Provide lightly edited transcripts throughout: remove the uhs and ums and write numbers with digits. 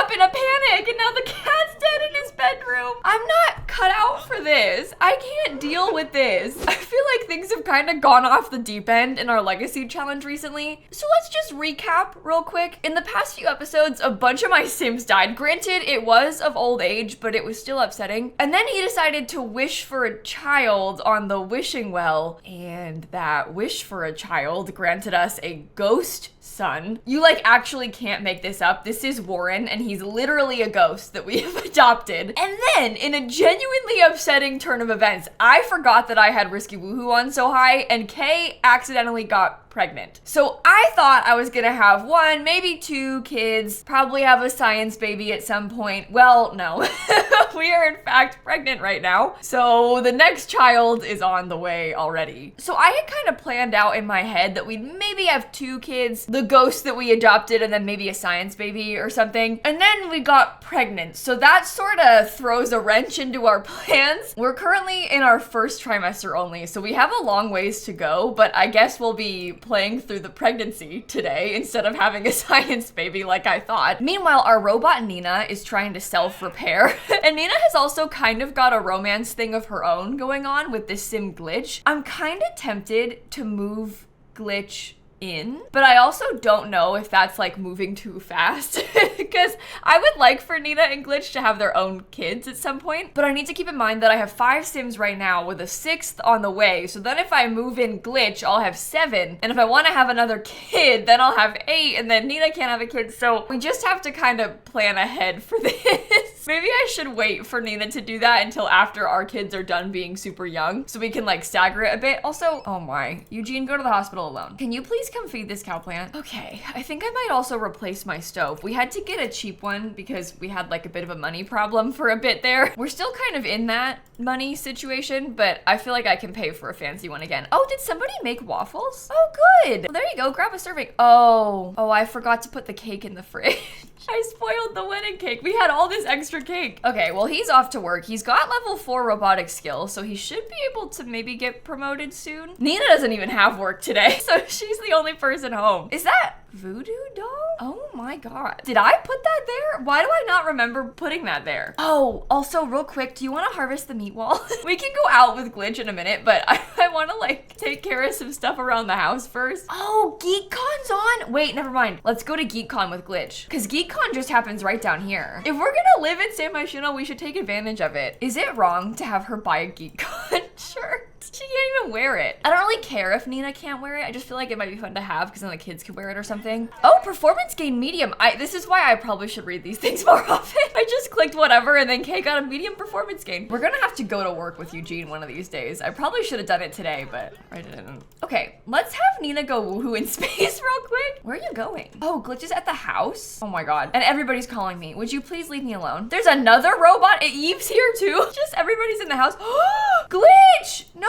up in a panic and now the cat's dead in his bedroom. I'm not cut out for this. I can't deal with this. I feel like things have kind of gone off the deep end in our legacy challenge recently. So let's just recap real quick. In the past few episodes, a bunch of my Sims died. Granted, it was of old age, but it was still upsetting. And then he decided to wish for a child on the wishing well, and that wish for a child granted us a ghost son. You like actually can't make this up. This is Warren, and he's literally a ghost that we have adopted. And then, in a genuinely upsetting turn of events, I forgot that I had Risky Woohoo on so high, and Kay accidentally got pregnant. So I thought I was gonna have 1, maybe 2 kids, probably have a science baby at some point. Well, no. We are in fact pregnant right now. So the next child is on the way already. So I had kind of planned out in my head that we'd maybe have 2 kids, the ghost that we adopted, and then maybe a science baby or something. And then we got pregnant. So that sort of throws a wrench into our plans. We're currently in our first trimester only, so we have a long ways to go, but I guess we'll be playing through the pregnancy today instead of having a science baby like I thought. Meanwhile, our robot Nina is trying to self-repair. And Nina has also kind of got a romance thing of her own going on with this sim Glitch. I'm kind of tempted to move Glitch in, but I also don't know if that's like moving too fast because I would like for Nina and Glitch to have their own kids at some point, but I need to keep in mind that I have 5 Sims right now with a 6th on the way. So then if I move in Glitch, I'll have 7. And if I want to have another kid, then I'll have 8, and then Nina can't have a kid. So we just have to kind of plan ahead for this. Maybe I should wait for Nina to do that until after our kids are done being super young so we can like stagger it a bit. Also, oh my, Eugene, go to the hospital alone. Can you please come feed this cow plant? Okay, I think I might also replace my stove. We had to get a cheap one because we had like a bit of a money problem for a bit there. We're still kind of in that money situation, but I feel like I can pay for a fancy one again. Oh, did somebody make waffles? Oh, good. Well, there you go, grab a serving. Oh, I forgot to put the cake in the fridge. I spoiled the wedding cake. We had all this extra cake. Okay, well, he's off to work. He's got level 4 robotic skill, so he should be able to maybe get promoted soon. Nina doesn't even have work today, so she's the only person home. Is that voodoo doll? Oh my god. Did I put that there? Why do I not remember putting that there? Oh, also real quick, do you want to harvest the meat wall? We can go out with Glitch in a minute, but I want to like take care of some stuff around the house first. Oh, GeekCon's on. Wait, never mind. Let's go to GeekCon with Glitch because GeekCon just happens right down here. If we're gonna live in San Myshuno, we should take advantage of it. Is it wrong to have her buy a GeekCon shirt? She can't even wear it. I don't really care if Nina can't wear it. I just feel like it might be fun to have because then the kids could wear it or something. Oh, performance gain medium. This is why I probably should read these things more often. I just clicked whatever and then Kay got a medium performance gain. We're gonna have to go to work with Eugene one of these days. I probably should have done it today, but I didn't. Okay, let's have Nina go woohoo in space real quick. Where are you going? Oh, Glitch is at the house? Oh my god. And everybody's calling me. Would you please leave me alone? There's another robot. Eve's here too. Just everybody's in the house. Glitch! No!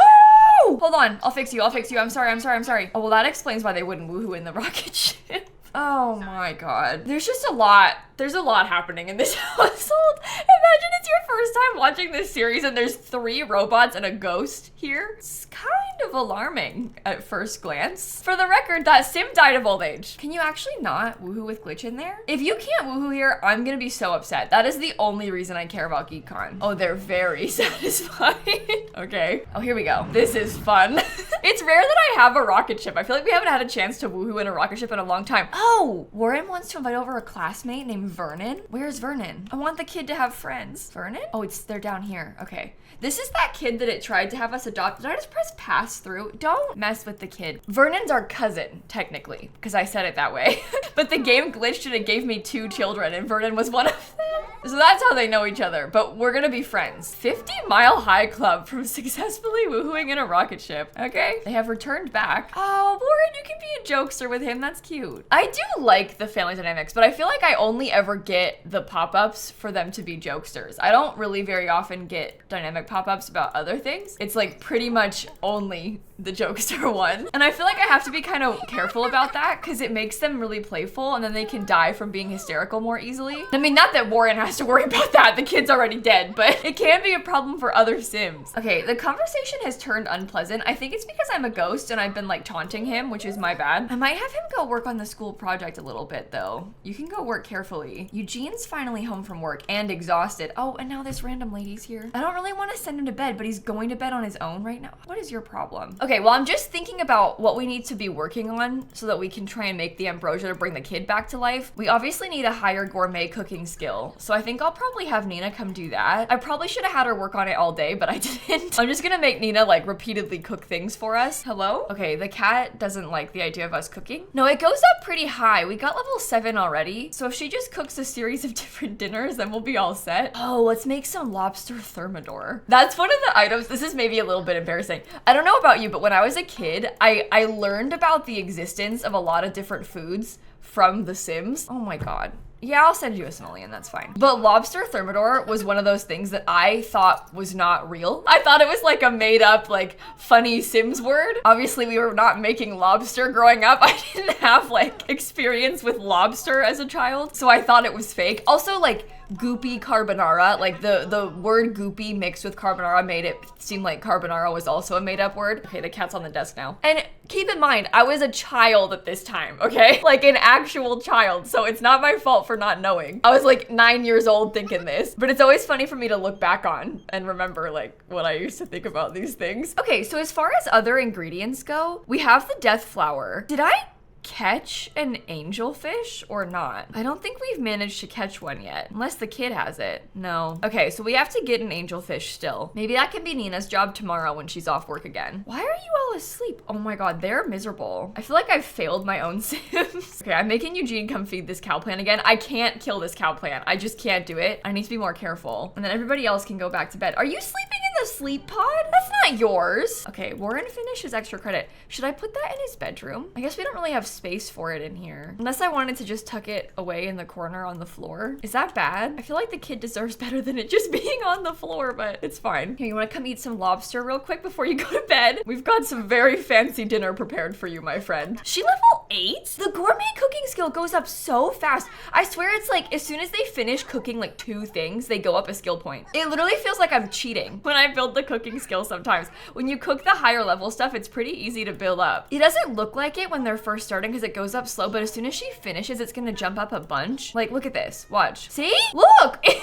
Hold on, I'll fix you. I'm sorry. Oh, well, that explains why they wouldn't woohoo in the rocket ship. Oh my god. There's just a lot. There's a lot happening in this household. Imagine it's your first time watching this series and there's 3 robots and a ghost here. It's kind of alarming at first glance. For the record, that sim died of old age. Can you actually not woohoo with Glitch in there? If you can't woohoo here, I'm gonna be so upset. That is the only reason I care about GeekCon. Oh, they're very satisfied. Okay. Oh, here we go. This is fun. It's rare that I have a rocket ship. I feel like we haven't had a chance to woohoo in a rocket ship in a long time. Oh, Warren wants to invite over a classmate named Vernon. Where's Vernon? I want the kid to have friends. Vernon? Oh, they're down here. Okay. This is that kid that it tried to have us adopt. Did I just press pass through? Don't mess with the kid. Vernon's our cousin, technically, because I said it that way. But the game glitched and it gave me 2 children and Vernon was one of them. So that's how they know each other, but we're gonna be friends. 50 Mile High Club from successfully woohooing in a rocket ship. Okay, they have returned back. Oh, Warren, you can be a jokester with him. That's cute. I do like the family dynamics, but I feel like I only ever get the pop-ups for them to be jokesters. I don't really very often get dynamic pop-ups about other things. It's like pretty much only the jokester one. And I feel like I have to be kind of careful about that because it makes them really playful and then they can die from being hysterical more easily. I mean, not that Warren has has to worry about that. The kid's already dead, but it can be a problem for other Sims. Okay, the conversation has turned unpleasant. I think it's because I'm a ghost and I've been like taunting him, which is my bad. I might have him go work on the school project a little bit though. You can go work carefully. Eugene's finally home from work and exhausted. Oh, and now this random lady's here. I don't really want to send him to bed, but he's going to bed on his own right now. What is your problem? Okay, well, I'm just thinking about what we need to be working on so that we can try and make the ambrosia to bring the kid back to life. We obviously need a higher gourmet cooking skill. So I think I'll probably have Nina come do that. I probably should have had her work on it all day, but I didn't. I'm just gonna make Nina like repeatedly cook things for us. Hello? Okay, the cat doesn't like the idea of us cooking. No, it goes up pretty high. We got level 7 already. So if she just cooks a series of different dinners, then we'll be all set. Oh, let's make some lobster thermidor. That's one of the items. This is maybe a little bit embarrassing. I don't know about you, but when I was a kid, I learned about the existence of a lot of different foods from The Sims. Oh my God. Yeah, I'll send you a simoleon, that's fine. But lobster thermidor was one of those things that I thought was not real. I thought it was like a made up, like funny Sims word. Obviously we were not making lobster growing up. I didn't have like experience with lobster as a child, so I thought it was fake. Also like goopy carbonara, like the word goopy mixed with carbonara made it seem like carbonara was also a made up word. Okay, the cat's on the desk now. And keep in mind, I was a child at this time, okay? Like an actual child, so it's not my fault for not knowing. I was like 9 years old thinking this, but it's always funny for me to look back on and remember like what I used to think about these things. Okay, so as far as other ingredients go, we have the death flower. Did I catch an angelfish or not? I don't think we've managed to catch one yet, unless the kid has it. No. Okay, so we have to get an angelfish still. Maybe that can be Nina's job tomorrow when she's off work again. Why are you all asleep? Oh my God, they're miserable. I feel like I've failed my own Sims. Okay, I'm making Eugene come feed this cow plant again. I can't kill this cow plant. I just can't do it. I need to be more careful. And then everybody else can go back to bed. Are you sleeping in the sleep pod? That's not yours. Okay, Warren finishes extra credit. Should I put that in his bedroom? I guess we don't really have space for it in here. Unless I wanted to just tuck it away in the corner on the floor. Is that bad? I feel like the kid deserves better than it just being on the floor, but it's fine. Here, you wanna come eat some lobster real quick before you go to bed? We've got some very fancy dinner prepared for you, my friend. She level 8? The gourmet cooking skill goes up so fast. I swear it's like, as soon as they finish cooking like 2 things, they go up a skill point. It literally feels like I'm cheating when I build the cooking skill sometimes. When you cook the higher level stuff, it's pretty easy to build up. It doesn't look like it when they're first starting because it goes up slow, but as soon as she finishes, it's gonna jump up a bunch. Like, look at this, watch. See? Look, it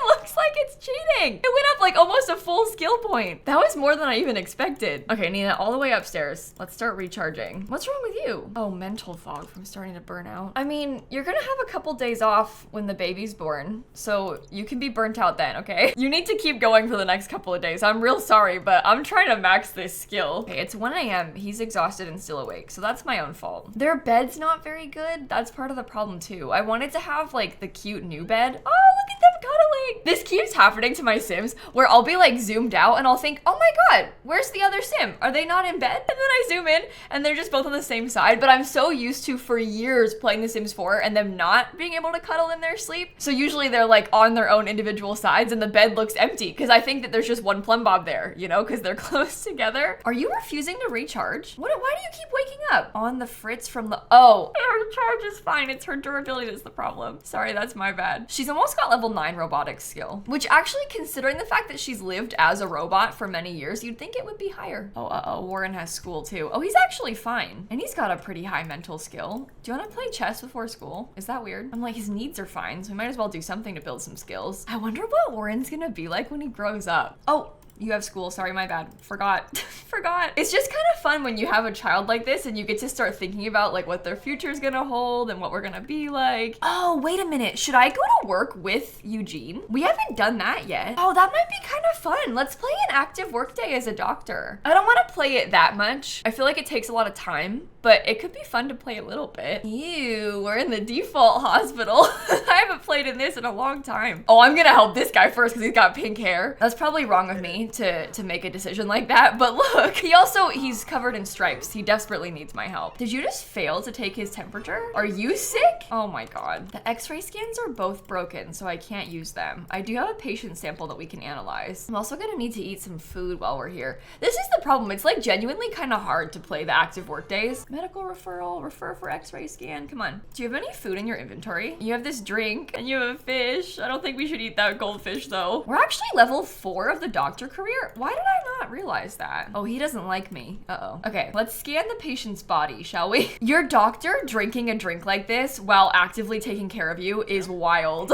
looks like it's cheating. It went up like almost a full skill point. That was more than I even expected. Okay, Nina, all the way upstairs. Let's start recharging. What's wrong with you? Oh, mental fog from starting to burn out. I mean, you're gonna have a couple days off when the baby's born, so you can be burnt out then, okay? You need to keep going for the next couple of days. I'm real sorry, but I'm trying to max this skill. Okay, it's 1 a.m. He's exhausted and still awake, so that's my own fault. Their bed's not very good. That's part of the problem too. I wanted to have like the cute new bed. Oh, look at them cuddling. This keeps happening to my Sims where I'll be like zoomed out and I'll think, oh my God, where's the other Sim? Are they not in bed? And then I zoom in and they're just both on the same side, but I'm so used to for years playing The Sims 4 and them not being able to cuddle in their sleep. So usually they're like on their own individual sides and the bed looks empty because I think that there's just one plumb bob there, you know, because they're close together. Are you refusing to recharge? Why do you keep waking up? On the fritz from the, oh, her charge is fine. It's her durability that's the problem. Sorry, that's my bad. She's almost got level 9 robotics skill, which actually considering the fact that she's lived as a robot for many years, you'd think it would be higher. Oh, uh-oh, Warren has school too. Oh, he's actually fine. And he's got a pretty high mental skill. Do you want to play chess before school? Is that weird? I'm like, his needs are fine, so we might as well do something to build some skills. I wonder what Warren's gonna be like when he grows up. Oh, you have school, sorry, my bad. Forgot. Forgot. It's just kind of fun when you have a child like this and you get to start thinking about like what their future's gonna hold and what we're gonna be like. Oh, wait a minute. Should I go to work with Eugene? We haven't done that yet. Oh, that might be kind of fun. Let's play an active workday as a doctor. I don't want to play it that much. I feel like it takes a lot of time, but it could be fun to play a little bit. Ew, we're in the default hospital. I haven't played in this in a long time. Oh, I'm gonna help this guy first because he's got pink hair. That's probably wrong of me to make a decision like that, but look, he's covered in stripes. He desperately needs my help. Did you just fail to take his temperature? Are you sick? Oh my God. The x-ray scans are both broken, so I can't use them. I do have a patient sample that we can analyze. I'm also gonna need to eat some food while we're here. This is the problem. It's like genuinely kind of hard to play the active work days Medical referral, refer for x-ray scan. Come on. Do you have any food in your inventory? You have this drink and you have a fish. I don't think we should eat that goldfish though. We're actually level 4 of the doctor career. Why did I not realize that? Oh, he doesn't like me. Uh-oh. Okay, let's scan the patient's body, shall we? Your doctor drinking a drink like this while actively taking care of you is wild.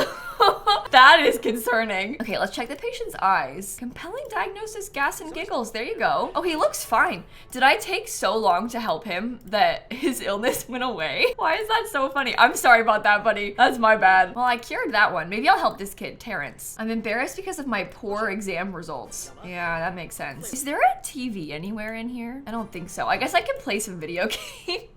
That is concerning. Okay, let's check the patient's eyes. Compelling diagnosis, gas and giggles. There you go. Oh, he looks fine. Did I take so long to help him that his illness went away? Why is that so funny? I'm sorry about that, buddy. That's my bad. Well, I cured that one. Maybe I'll help this kid, Terrence. I'm embarrassed because of my poor exam results. Yeah, that makes sense. Is there a TV anywhere in here? I don't think so. I guess I can play some video games.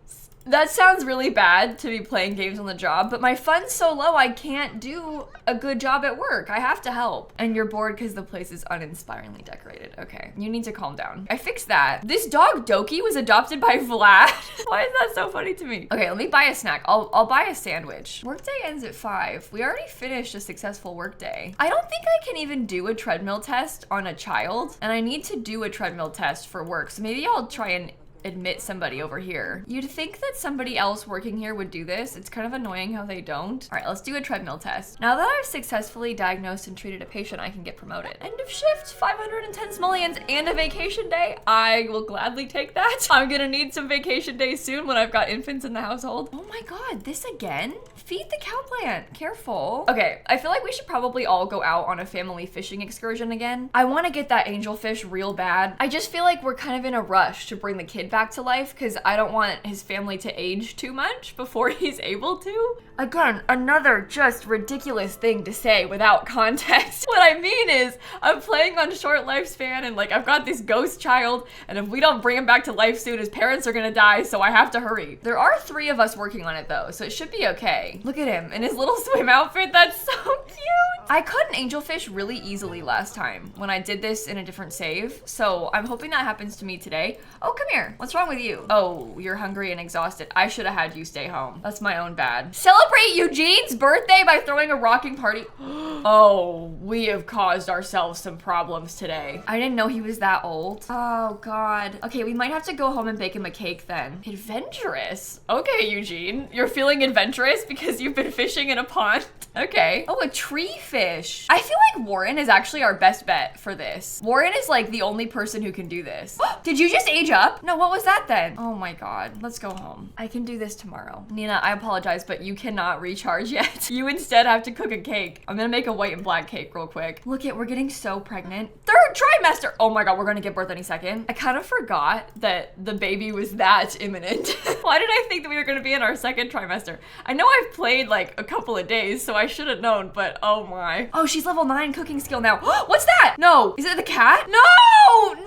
That sounds really bad to be playing games on the job, but my fun's so low I can't do a good job at work. I have to help. And you're bored because the place is uninspiringly decorated. Okay, you need to calm down. I fixed that. This dog Doki was adopted by Vlad. Why is that so funny to me? Okay, let me buy a snack. I'll buy a sandwich. Workday ends at 5. We already finished a successful workday. I don't think I can even do a treadmill test on a child, and I need to do a treadmill test for work, so maybe I'll try and admit somebody over here. You'd think that somebody else working here would do this. It's kind of annoying how they don't. All right, let's do a treadmill test. Now that I've successfully diagnosed and treated a patient, I can get promoted. End of shift, 510 simoleons and a vacation day. I will gladly take that. I'm gonna need some vacation days soon when I've got infants in the household. Oh my God, this again? Feed the cow plant, careful. Okay, I feel like we should probably all go out on a family fishing excursion again. I wanna get that angelfish real bad. I just feel like we're kind of in a rush to bring the kid back to life because I don't want his family to age too much before he's able to. Again, another just ridiculous thing to say without context. What I mean is, I'm playing on short lifespan and like I've got this ghost child, and if we don't bring him back to life soon, his parents are gonna die, so I have to hurry. There are 3 of us working on it though, so it should be okay. Look at him in his little swim outfit, that's so cute. I caught an angelfish really easily last time when I did this in a different save, so I'm hoping that happens to me today. Oh, come here. What's wrong with you? Oh, you're hungry and exhausted. I should have had you stay home. That's my own bad. Celebrate Eugene's birthday by throwing a rocking party. Oh, we have caused ourselves some problems today. I didn't know he was that old. Oh God. Okay, we might have to go home and bake him a cake then. Adventurous. Okay, Eugene. You're feeling adventurous because you've been fishing in a pond. Okay. Oh, a tree fish. I feel like Warren is actually our best bet for this. Warren is like the only person who can do this. Did you just age up? No, what was that then? Oh my God. Let's go home. I can do this tomorrow. Nina, I apologize, but you cannot recharge yet. You instead have to cook a cake. I'm gonna make a white and black cake real quick. Look it, we're getting so pregnant. 3rd trimester. Oh my God, we're gonna give birth any second. I kind of forgot that the baby was that imminent. Why did I think that we were gonna be in our 2nd trimester? I know I've played like a couple of days, so I should have known, but oh my. Oh, she's level 9 cooking skill now. What's that? No, is it the cat? No, no,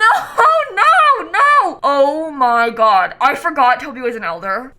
no, no. Oh my God, I forgot Toby was an elder.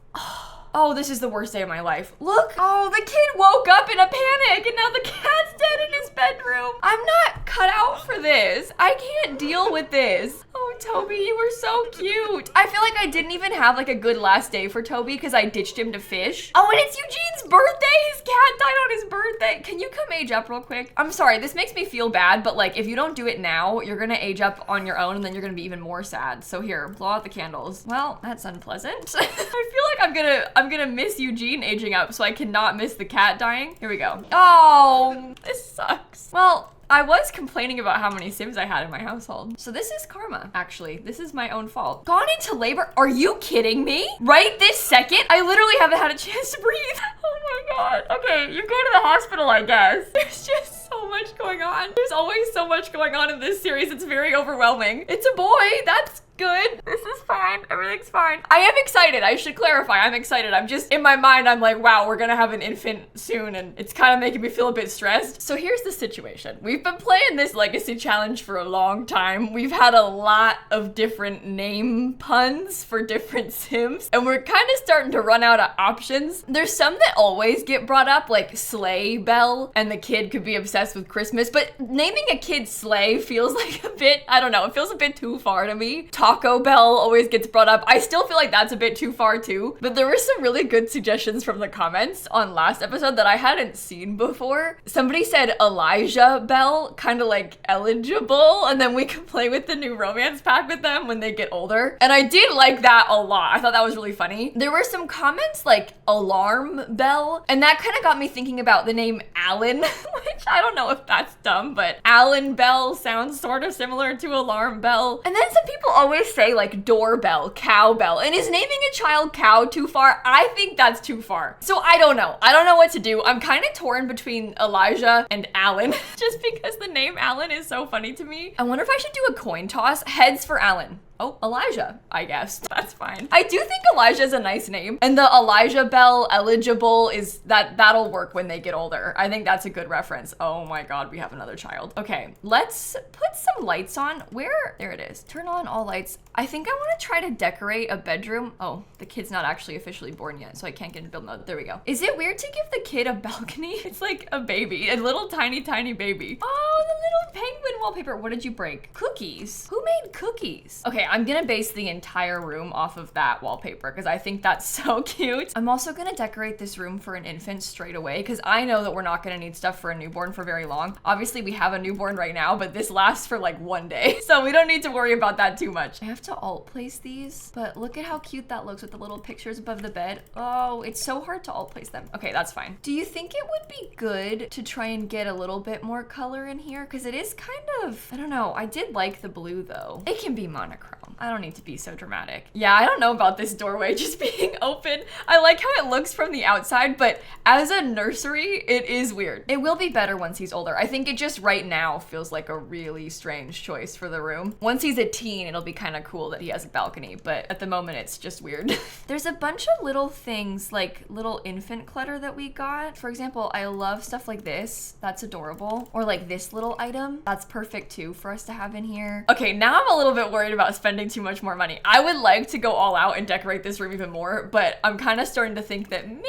Oh, this is the worst day of my life. Look. Oh, the kid woke up in a panic and now the cat's dead in his bedroom. I'm not cut out for this. I can't deal with this. Oh, Toby, you were so cute. I feel like I didn't even have like a good last day for Toby because I ditched him to fish. Oh, and it's Eugene's birthday. His cat died on his birthday. Can you come age up real quick? I'm sorry, this makes me feel bad, but like if you don't do it now, you're gonna age up on your own and then you're gonna be even more sad. So here, blow out the candles. Well, that's unpleasant. I feel like I'm gonna miss Eugene aging up, so I cannot miss the cat dying. Here we go. Oh, this sucks. Well, I was complaining about how many Sims I had in my household. So this is karma, actually. This is my own fault. Gone into labor? Are you kidding me? Right this second? I literally haven't had a chance to breathe. Oh my God. Okay, you go to the hospital, I guess. There's just so much going on. There's always so much going on in this series. It's very overwhelming. It's a boy. That's good. This is fine. Everything's fine. I am excited. I should clarify. I'm excited. I'm just in my mind. I'm like, wow, we're gonna have an infant soon, and it's kind of making me feel a bit stressed. So here's the situation. We've been playing this legacy challenge for a long time. We've had a lot of different name puns for different Sims, and we're kind of starting to run out of options. There's some that always get brought up, like Sleigh Bell, and the kid could be obsessed with Christmas, but naming a kid Sleigh feels like a bit, I don't know, it feels a bit too far to me. Taco Bell always gets brought up. I still feel like that's a bit too far too, but there were some really good suggestions from the comments on last episode that I hadn't seen before. Somebody said Elijah Bell, kind of like eligible, and then we could play with the new romance pack with them when they get older. And I did like that a lot. I thought that was really funny. There were some comments like alarm bell, and that kind of got me thinking about the name Alan, which I don't know if that's dumb, but Alan Bell sounds sort of similar to alarm bell. And then some people always say like doorbell, cowbell, and is naming a child cow too far? I think that's too far. So I don't know. I don't know what to do. I'm kind of torn between Elijah and Alan just because the name Alan is so funny to me. I wonder if I should do a coin toss. Heads for Alan. Oh, Elijah, I guess. That's fine. I do think Elijah is a nice name. And the Elijah Bell eligible is that'll work when they get older. I think that's a good reference. Oh my God, we have another child. Okay, let's put some lights on. Where? There it is. Turn on all lights. I think I want to try to decorate a bedroom. Oh, the kid's not actually officially born yet, so I can't get into build mode. There we go. Is it weird to give the kid a balcony? It's like a baby, a little tiny baby. Oh, the little penguin wallpaper. What did you break? Cookies. Who made cookies? Okay, I'm gonna base the entire room off of that wallpaper because I think that's so cute. I'm also gonna decorate this room for an infant straight away because I know that we're not gonna need stuff for a newborn for very long. Obviously, we have a newborn right now, but this lasts for like 1 day, so we don't need to worry about that too much. I have to alt place these, but look at how cute that looks with the little pictures above the bed. Oh, it's so hard to alt place them. Okay, that's fine. Do you think it would be good to try and get a little bit more color in here? Because it is kind of, I don't know. I did like the blue though. It can be monochrome. I don't need to be so dramatic. Yeah, I don't know about this doorway just being open. I like how it looks from the outside, but as a nursery, it is weird. It will be better once he's older. I think it just right now feels like a really strange choice for the room. Once he's a teen, it'll be kind of cool that he has a balcony, but at the moment it's just weird. There's a bunch of little things like little infant clutter that we got. For example, I love stuff like this. That's adorable. Or like this little item. That's perfect too for us to have in here. Okay, now I'm a little bit worried about spending too much more money. I would like to go all out and decorate this room even more, but I'm kind of starting to think that maybe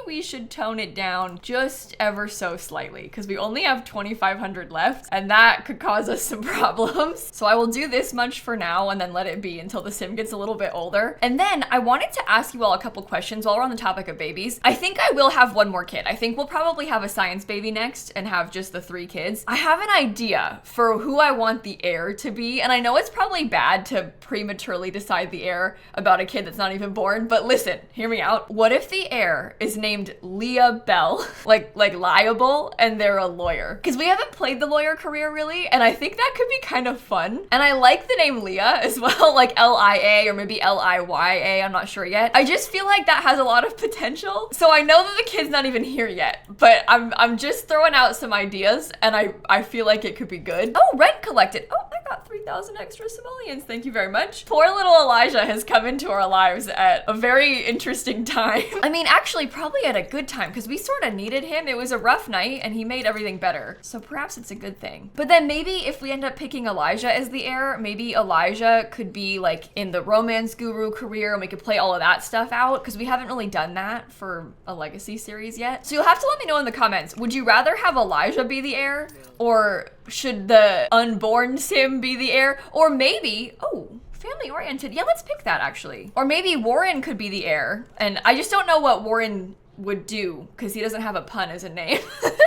we should tone it down just ever so slightly because we only have 2,500 left and that could cause us some problems. So I will do this much for now and then let it be until the sim gets a little bit older. And then I wanted to ask you all a couple questions while we're on the topic of babies. I think I will have one more kid. I think we'll probably have a science baby next and have just the 3 kids. I have an idea for who I want the heir to be, and I know it's probably bad to prematurely decide the heir about a kid that's not even born, but listen, hear me out. What if the heir is named Leah Bell, like liable, and they're a lawyer? Because we haven't played the lawyer career really, and I think that could be kind of fun. And I like the name Leah as well, like L-I-A or maybe L-I-Y-A, I'm not sure yet. I just feel like that has a lot of potential. So I know that the kid's not even here yet, but I'm just throwing out some ideas and I feel like it could be good. Oh, rent collected. Oh, I got 3,000 extra simoleons. Thank you very much. Poor little Elijah has come into our lives at a very interesting time. I mean, actually probably at a good time because we sort of needed him. It was a rough night and he made everything better. So perhaps it's a good thing. But then maybe if we end up picking Elijah as the heir, maybe Elijah could be like in the romance guru career and we could play all of that stuff out because we haven't really done that for a legacy series yet. So you'll have to let me know in the comments. Would you rather have Elijah be the heir or should the unborn sim be the heir? Or maybe, oh, family oriented. Yeah, let's pick that actually. Or maybe Warren could be the heir. And I just don't know what Warren would do because he doesn't have a pun as a name.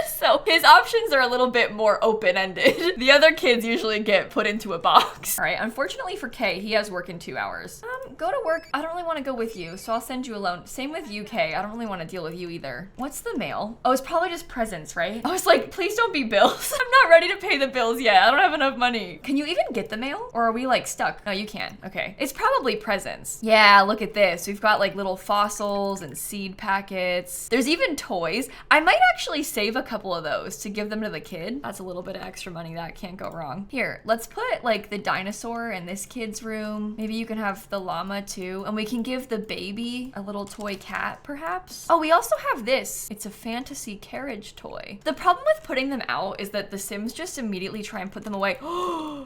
So his options are a little bit more open-ended. The other kids usually get put into a box. All right, unfortunately for Kay, he has work in 2 hours. Go to work. I don't really want to go with you, so I'll send you alone. Same with you, Kay. I don't really want to deal with you either. What's the mail? Oh, it's probably just presents, right? I was like, please don't be bills. I'm not ready to pay the bills yet. I don't have enough money. Can you even get the mail? Or are we like stuck? No, you can. Okay. It's probably presents. Yeah, look at this. We've got like little fossils and seed packets. There's even toys. I might actually save a couple of those to give them to the kid. That's a little bit of extra money. That can't go wrong. Here, let's put like the dinosaur in this kid's room. Maybe you can have the llama too. And we can give the baby a little toy cat perhaps. Oh, we also have this. It's a fantasy carriage toy. The problem with putting them out is that the Sims just immediately try and put them away.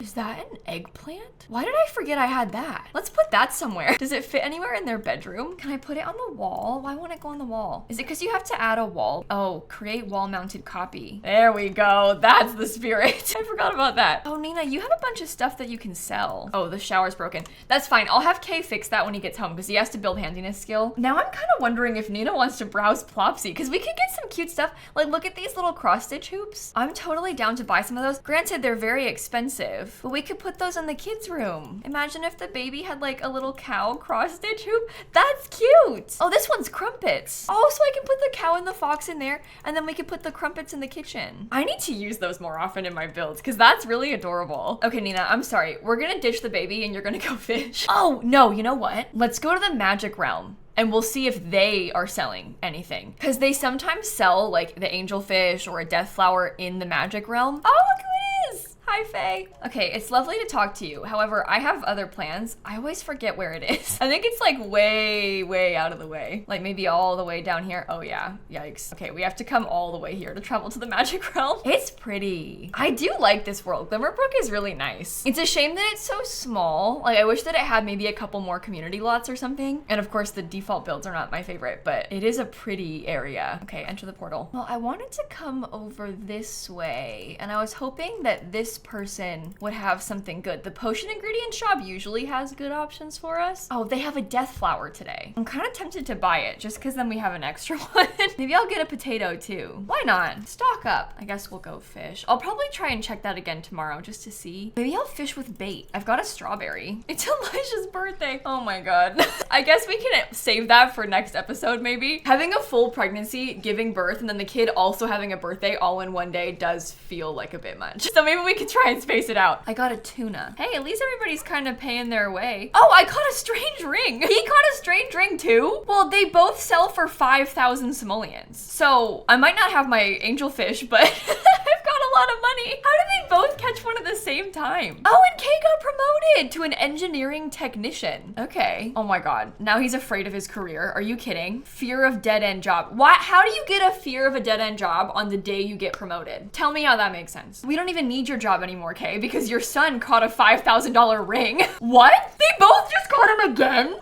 Is that an eggplant? Why did I forget I had that? Let's put that somewhere. Does it fit anywhere in their bedroom? Can I put it on the wall? Why won't it go on the wall? Is it because you have to add a wall? Oh, create wall mounted copy. copy. There we go. That's the spirit. I forgot about that. Oh, Nina, you have a bunch of stuff that you can sell. Oh, the shower's broken. That's fine. I'll have Kay fix that when he gets home because he has to build handiness skill. Now I'm kind of wondering if Nina wants to browse Plopsy because we could get some cute stuff. Like, look at these little cross stitch hoops. I'm totally down to buy some of those. Granted, they're very expensive, but we could put those in the kids' room. Imagine if the baby had like a little cow cross stitch hoop. That's cute. Oh, this one's crumpets. Oh, so I can put the cow and the fox in there, and then we could put the crumpets in the kitchen. I need to use those more often in my builds because that's really adorable. Okay, Nina, I'm sorry. We're gonna ditch the baby and you're gonna go fish. Oh, no, you know what? Let's go to the magic realm and we'll see if they are selling anything. Because they sometimes sell like the angelfish or a death flower in the magic realm. Oh, look who it is. Hi, Faye. Okay, it's lovely to talk to you. However, I have other plans. I always forget where it is. I think it's like way out of the way. Like maybe all the way down here. Oh yeah, yikes. Okay, we have to come all the way here to travel to the magic realm. It's pretty. I do like this world. Glimmerbrook is really nice. It's a shame that it's so small. Like I wish that it had maybe a couple more community lots or something. And of course the default builds are not my favorite, but it is a pretty area. Okay, enter the portal. Well, I wanted to come over this way and I was hoping that this person would have something good. The potion ingredient shop usually has good options for us. Oh, they have a death flower today. I'm kind of tempted to buy it just because then we have an extra one. Maybe I'll get a potato too. Why not? Stock up. I guess we'll go fish. I'll probably try and check that again tomorrow just to see. Maybe I'll fish with bait. I've got a strawberry. It's Elijah's birthday. Oh my God. I guess we can save that for next episode maybe. Having a full pregnancy, giving birth, and then the kid also having a birthday all in one day does feel like a bit much. So maybe we could try and space it out. I got a tuna. Hey, at least everybody's kind of paying their way. Oh, I caught a strange ring. He caught a strange ring too? Well, they both sell for 5,000 simoleons. So I might not have my angelfish, but I've got a lot of money. How did they both catch one at the same time? Oh, and Kay got promoted to an engineering technician. Okay. Oh my God. Now he's afraid of his career. Are you kidding? Fear of dead end job. What? How do you get a fear of a dead end job on the day you get promoted? Tell me how that makes sense. We don't even need your job anymore, Kay, because your son caught a $5,000 ring. What? They both just caught him again?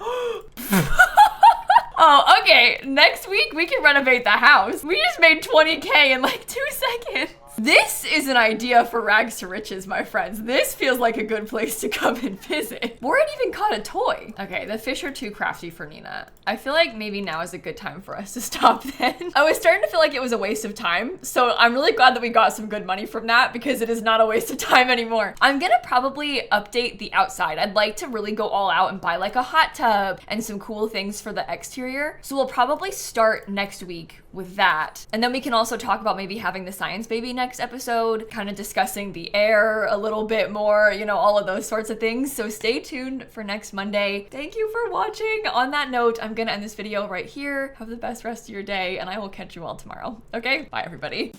Oh, okay. Next week we can renovate the house. We just made 20K in like 2 seconds. This is an idea for rags to riches, my friends. This feels like a good place to come and visit. Warren even caught a toy. Okay, the fish are too crafty for Nina. I feel like maybe now is a good time for us to stop then. I was starting to feel like it was a waste of time, so I'm really glad that we got some good money from that because it is not a waste of time anymore. I'm gonna probably update the outside. I'd like to really go all out and buy like a hot tub and some cool things for the exterior. So we'll probably start next week with that. And then we can also talk about maybe having the science baby next episode, kind of discussing the heir a little bit more, you know, all of those sorts of things. So stay tuned for next Monday. Thank you for watching. On that note, I'm gonna end this video right here. Have the best rest of your day and I will catch you all tomorrow. Okay, bye everybody.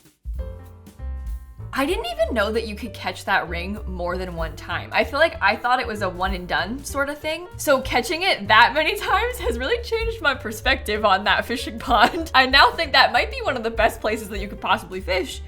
I didn't even know that you could catch that ring more than one time. I feel like I thought it was a one and done sort of thing. So catching it that many times has really changed my perspective on that fishing pond. I now think that might be one of the best places that you could possibly fish